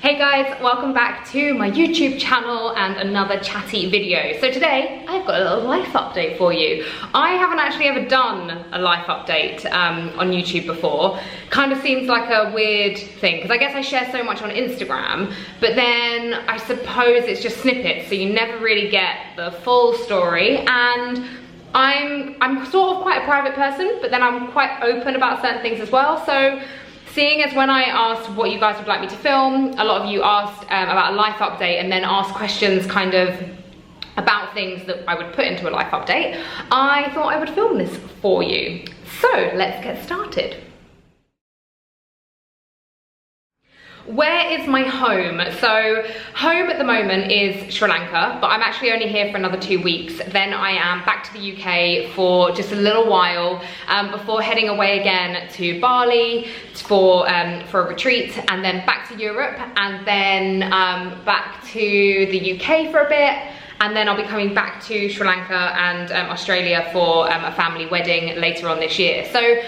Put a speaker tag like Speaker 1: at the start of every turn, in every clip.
Speaker 1: Hey guys, welcome back to my YouTube channel and another chatty video. So today I've got a little life update for you. I haven't actually ever done a life update on YouTube before. Kind of seems like a weird thing because I guess I share so much on Instagram, but then I suppose it's just snippets, so you never really get the full story. And I'm sort of quite a private person, but then I'm quite open about certain things as well. So seeing as when I asked what you guys would like me to film, a lot of you asked about a life update and then asked questions kind of about things that I would put into a life update, I thought I would film this for you. So let's get started. Where is my home? So home at the moment is Sri Lanka, but I'm actually only here for another 2 weeks. Then I am back to the UK for just a little while before heading away again to Bali for a retreat, and then back to Europe, and then back to the UK for a bit. And then I'll be coming back to Sri Lanka and Australia for a family wedding later on this year. So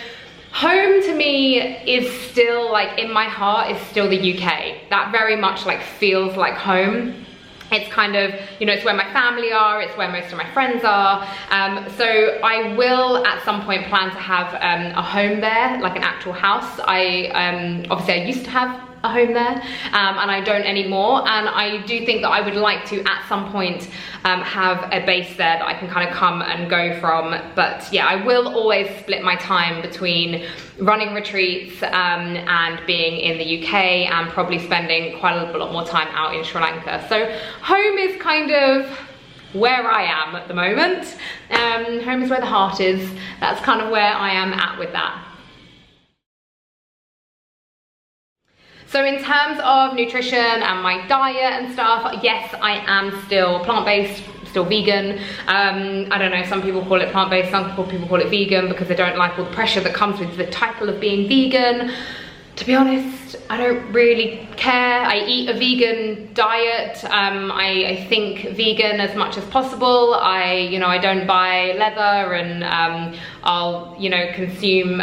Speaker 1: home to me is still, like, in my heart, is still the UK. That very much like feels like home. It's kind of, you know, it's where my family are, it's where most of my friends are. So I will at some point plan to have a home there, like an actual house. Obviously I used to have a home there, and I don't anymore, and I do think that I would like to at some point have a base there that I can kind of come and go from. But yeah, I will always split my time between running retreats and being in the UK, and probably spending quite a lot more time out in Sri Lanka. So home is kind of where I am at the moment. Home is where the heart is. That's kind of where I am at with that. So in terms of nutrition and my diet and stuff, yes, I am still plant-based, still vegan. I don't know, some people call it plant-based, some people call it vegan because they don't like all the pressure that comes with the title of being vegan. To be honest, I don't really care. I eat a vegan diet. I think vegan as much as possible. I don't buy leather, and I'll, consume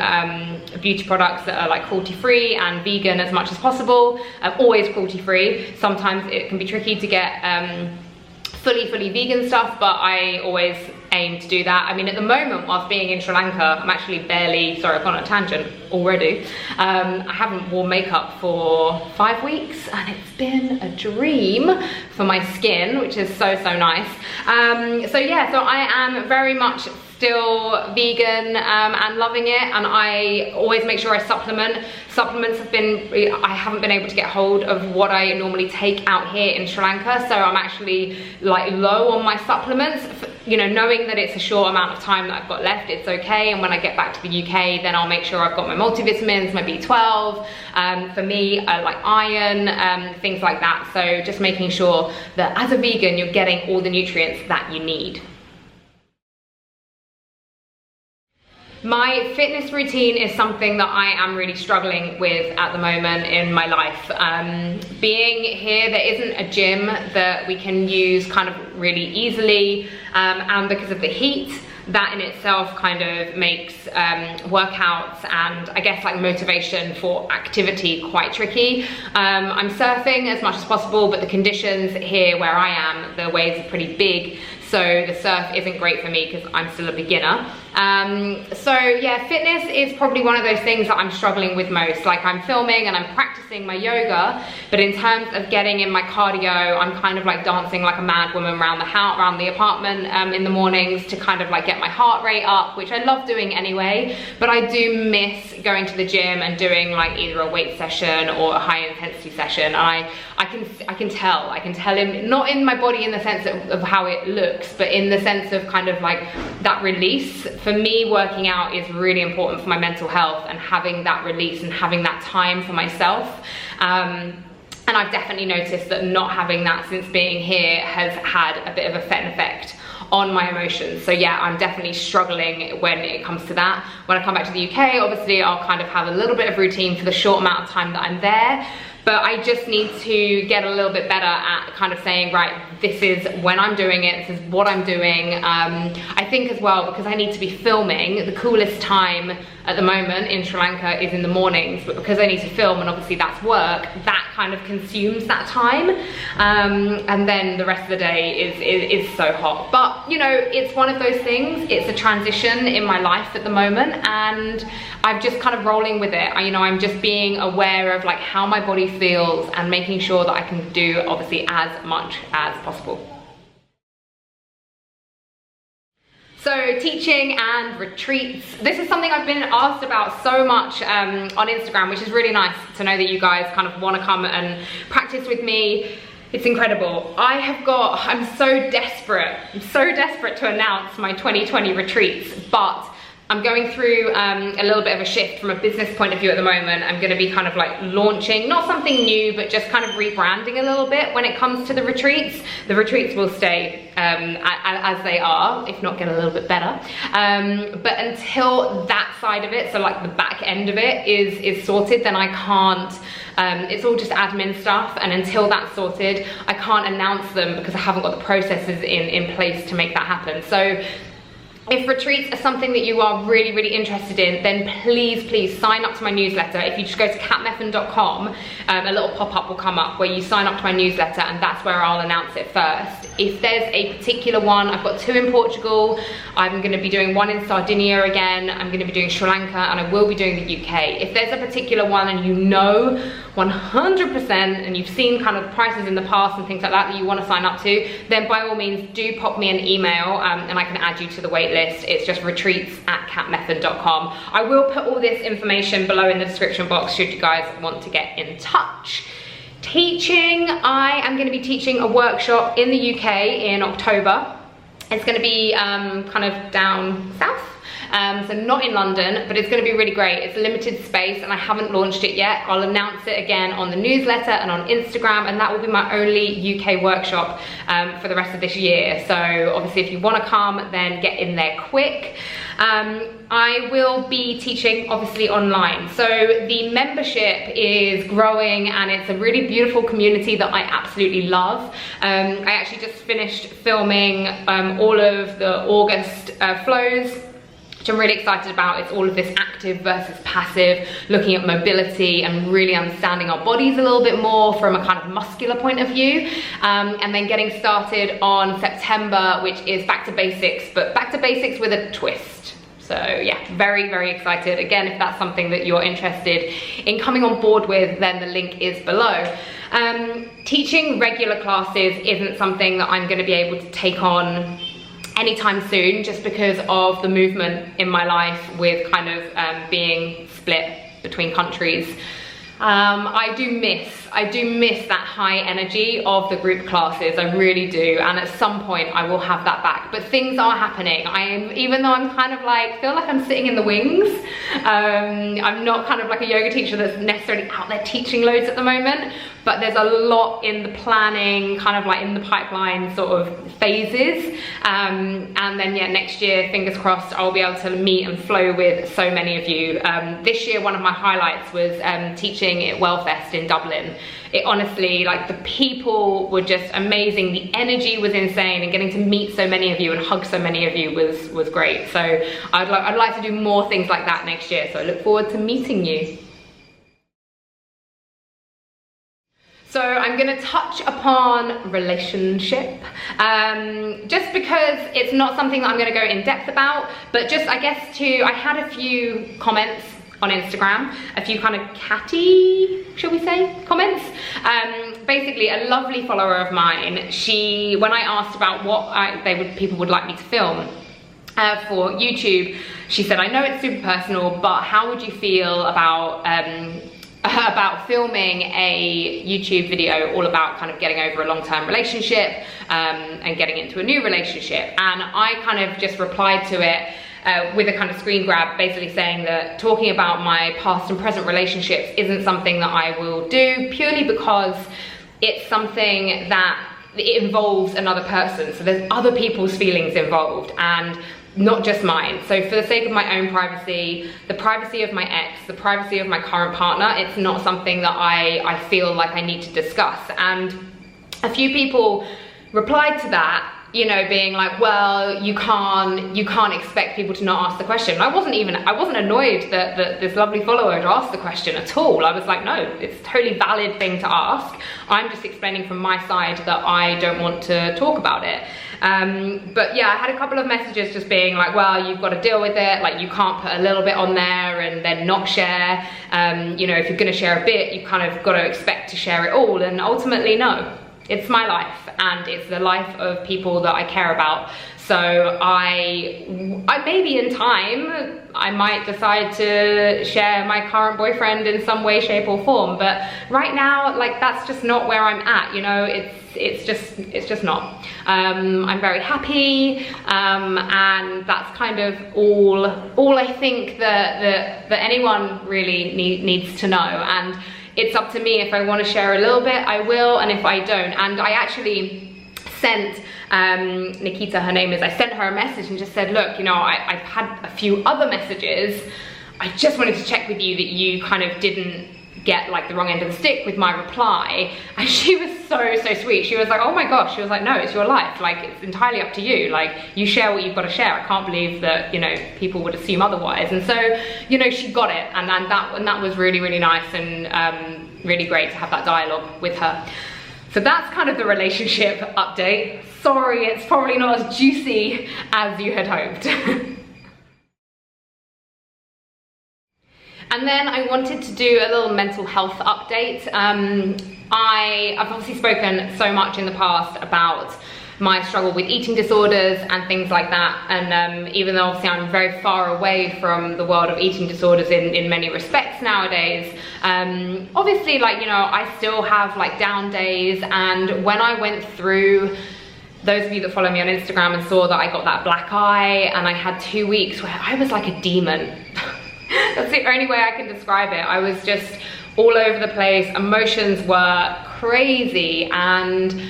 Speaker 1: beauty products that are like cruelty-free and vegan as much as possible. Always cruelty-free. Sometimes it can be tricky to get fully vegan stuff, but I always aim to do that. I mean, at the moment, whilst being in Sri Lanka, I'm actually barely, sorry, I've gone on a tangent already. I haven't worn makeup for 5 weeks, and it's been a dream for my skin, which is so nice. So yeah, so I am very much still vegan and loving it, and I always make sure I supplement. Supplements I haven't been able to get hold of what I normally take out here in Sri Lanka, so I'm actually like low on my supplements. Knowing that it's a short amount of time that I've got left, it's okay, and when I get back to the UK, then I'll make sure I've got my multivitamins, my B12, for me, I like iron, things like that. So just making sure that as a vegan, you're getting all the nutrients that you need. My fitness routine is something that I am really struggling with at the moment in my life. Being here, there isn't a gym that we can use kind of really easily, and because of the heat, that in itself kind of makes workouts and I guess like motivation for activity quite tricky. I'm surfing as much as possible, but the conditions here where I am, the waves are pretty big, so the surf isn't great for me because I'm still a beginner. So yeah, fitness is probably one of those things that I'm struggling with most. Like, I'm filming and I'm practicing my yoga, but in terms of getting in my cardio, I'm kind of like dancing like a mad woman around the house, around the apartment in the mornings to kind of like get my heart rate up, which I love doing anyway, but I do miss going to the gym and doing like either a weight session or a high intensity session. And I can tell him, not in my body in the sense of how it looks, but in the sense of kind of like that release. For me, working out is really important for my mental health, and having that release and having that time for myself. And I've definitely noticed that not having that since being here has had a bit of an effect on my emotions. So yeah, I'm definitely struggling when it comes to that. When I come back to the UK, obviously I'll kind of have a little bit of routine for the short amount of time that I'm there, but I just need to get a little bit better at kind of saying, right, this is when I'm doing it, this is what I'm doing. I think as well, because I need to be filming, the coolest time at the moment in Sri Lanka is in the mornings, but because I need to film and obviously that's work, that kind of consumes that time. And then the rest of the day is so hot. But you know, it's one of those things, it's a transition in my life at the moment, and I'm just kind of rolling with it. You know, I'm just being aware of like how my body feels and making sure that I can do obviously as much as possible. So teaching and retreats. This is something I've been asked about so much on Instagram, which is really nice to know that you guys kind of want to come and practice with me. It's incredible. I'm so desperate to announce my 2020 retreats, but I'm going through a little bit of a shift from a business point of view at the moment. I'm going to be kind of like launching, not something new, but just kind of rebranding a little bit when it comes to the retreats. The retreats will stay as they are, if not get a little bit better. But until that side of it, so like the back end of it is sorted, then I can't, it's all just admin stuff. And until that's sorted, I can't announce them because I haven't got the processes in place to make that happen. So if retreats are something that you are really, really interested in, then please sign up to my newsletter. If you just go to katmeffan.com, a little pop-up will come up where you sign up to my newsletter, and that's where I'll announce it first. If there's a particular one, I've got 2 in Portugal, I'm gonna be doing 1 in Sardinia again, I'm gonna be doing Sri Lanka, and I will be doing the UK. If there's a particular one and you know 100% and you've seen kind of prices in the past and things like that you want to sign up to, then by all means do pop me an email and I can add you to the wait list. It's just retreats@katmeffan.com. I will put all this information below in the description box should you guys want to get in touch. Teaching, I am going to be teaching a workshop in the UK in October. It's going to be kind of down south. So not in London, but it's going to be really great. It's a limited space and I haven't launched it yet. I'll announce it again on the newsletter and on Instagram, and that will be my only UK workshop for the rest of this year. So obviously if you want to come, then get in there quick. I will be teaching obviously online. So the membership is growing and it's a really beautiful community that I absolutely love. I actually just finished filming all of the August flows, which I'm really excited about. It's all of this active versus passive, looking at mobility and really understanding our bodies a little bit more from a kind of muscular point of view. And then getting started on September, which is back to basics, but back to basics with a twist. So yeah, very, very excited. Again, if that's something that you're interested in coming on board with, then the link is below. Teaching regular classes isn't something that I'm going to be able to take on anytime soon, just because of the movement in my life with kind of being split between countries. I do miss that high energy of the group classes, I really do, and at some point I will have that back. But things are happening. Even though I'm kind of like, feel like I'm sitting in the wings, I'm not kind of like a yoga teacher that's necessarily out there teaching loads at the moment, but there's a lot in the planning, kind of like in the pipeline sort of phases. And then yeah, next year, fingers crossed, I'll be able to meet and flow with so many of you. This year, one of my highlights was teaching at Wellfest in Dublin. It honestly, like, the people were just amazing. The energy was insane, and getting to meet so many of you and hug so many of you was great. So I'd like to do more things like that next year. So I look forward to meeting you. So I'm going to touch upon relationship, just because it's not something that I'm going to go in depth about, but just I guess I had a few comments on Instagram, a few kind of catty, shall we say, comments. Basically, a lovely follower of mine, when I asked about what people would like me to film for YouTube, she said, I know it's super personal, but how would you feel about filming a YouTube video all about kind of getting over a long-term relationship and getting into a new relationship? And I kind of just replied to it with a kind of screen grab, basically saying that talking about my past and present relationships isn't something that I will do, purely because it's something that it involves another person. So there's other people's feelings involved, and not just mine. So for the sake of my own privacy, the privacy of my ex, the privacy of my current partner, it's not something that I feel like I need to discuss. And a few people replied to that you know, being like, well, you can't expect people to not ask the question. I wasn't annoyed that this lovely follower had asked the question at all. I was like, no, it's a totally valid thing to ask. I'm just explaining from my side that I don't want to talk about it. But yeah, I had a couple of messages just being like, well, you've got to deal with it. Like, you can't put a little bit on there and then not share. You know, if you're going to share a bit, you kind of got to expect to share it all. And ultimately, no. It's my life, and it's the life of people that I care about. So I maybe in time, I might decide to share my current boyfriend in some way, shape or form. But right now, like, that's just not where I'm at, you know, it's just not. I'm very happy, and that's kind of all I think that anyone really needs to know. And it's up to me. If I want to share a little bit, I will, and if I don't. And I actually sent Nikita, her name is, I sent her a message and just said, look, you know, I've had a few other messages. I just wanted to check with you that you kind of didn't get like the wrong end of the stick with my reply. And she was so sweet. She was like, oh my gosh, she was like, no, it's your life, like, it's entirely up to you, like, you share what you've got to share. I can't believe that, you know, people would assume otherwise. And so, you know, she got it, and that was really nice, and really great to have that dialogue with her. So that's kind of the relationship update. Sorry, it's probably not as juicy as you had hoped. And then I wanted to do a little mental health update. I've obviously spoken so much in the past about my struggle with eating disorders and things like that. And even though obviously I'm very far away from the world of eating disorders in many respects nowadays, obviously, like, you know, I still have like down days. And when I went through, those of you that follow me on Instagram and saw that I got that black eye, and I had 2 weeks where I was like a demon. That's the only way I can describe it. I was just all over the place. Emotions were crazy, and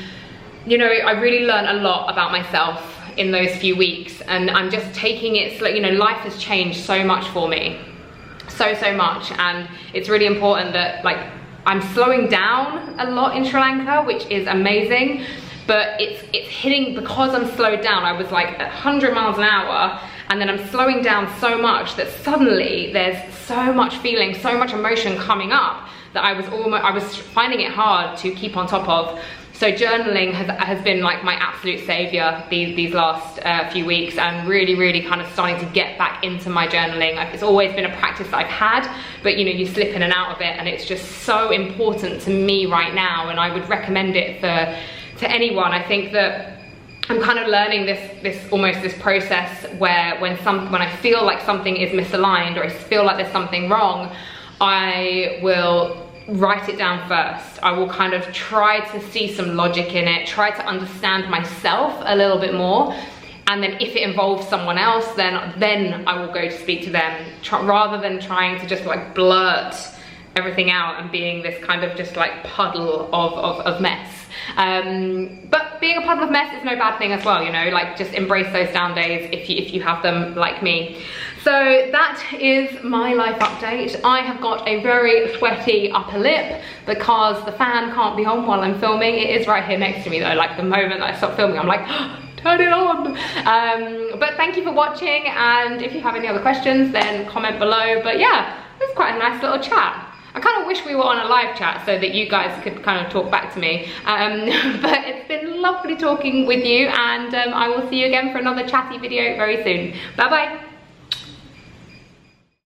Speaker 1: you know, I really learned a lot about myself in those few weeks, and I'm just taking it slow. You know, life has changed so much for me, so much, and it's really important that, like, I'm slowing down a lot in Sri Lanka, which is amazing, but it's hitting, because I'm slowed down. I was like 100 miles an hour, and then I'm slowing down so much that suddenly there's so much feeling, so much emotion coming up that I was finding it hard to keep on top of. So journaling has been like my absolute savior these last few weeks, and really kind of starting to get back into my journaling. It's always been a practice that I've had, but you know, you slip in and out of it, and it's just so important to me right now, and I would recommend it to anyone. I think that I'm kind of learning this process where when I feel like something is misaligned, or I feel like there's something wrong, I will write it down first. I will kind of try to see some logic in it, try to understand myself a little bit more, and then if it involves someone else, then I will go to speak to them, rather than trying to just like blurt everything out and being this kind of just like puddle of mess. But being a puddle of mess is no bad thing as well, you know, like, just embrace those down days if you have them, like me. So that is my life update. I have got a very sweaty upper lip because the fan can't be on while I'm filming. It is right here next to me though. Like, the moment that I stop filming, I'm like, oh, turn it on. But thank you for watching, and if you have any other questions, then comment below. But yeah, it was quite a nice little chat. I kind of wish we were on a live chat so that you guys could kind of talk back to me. But it's been lovely talking with you, and I will see you again for another chatty video very soon. Bye bye.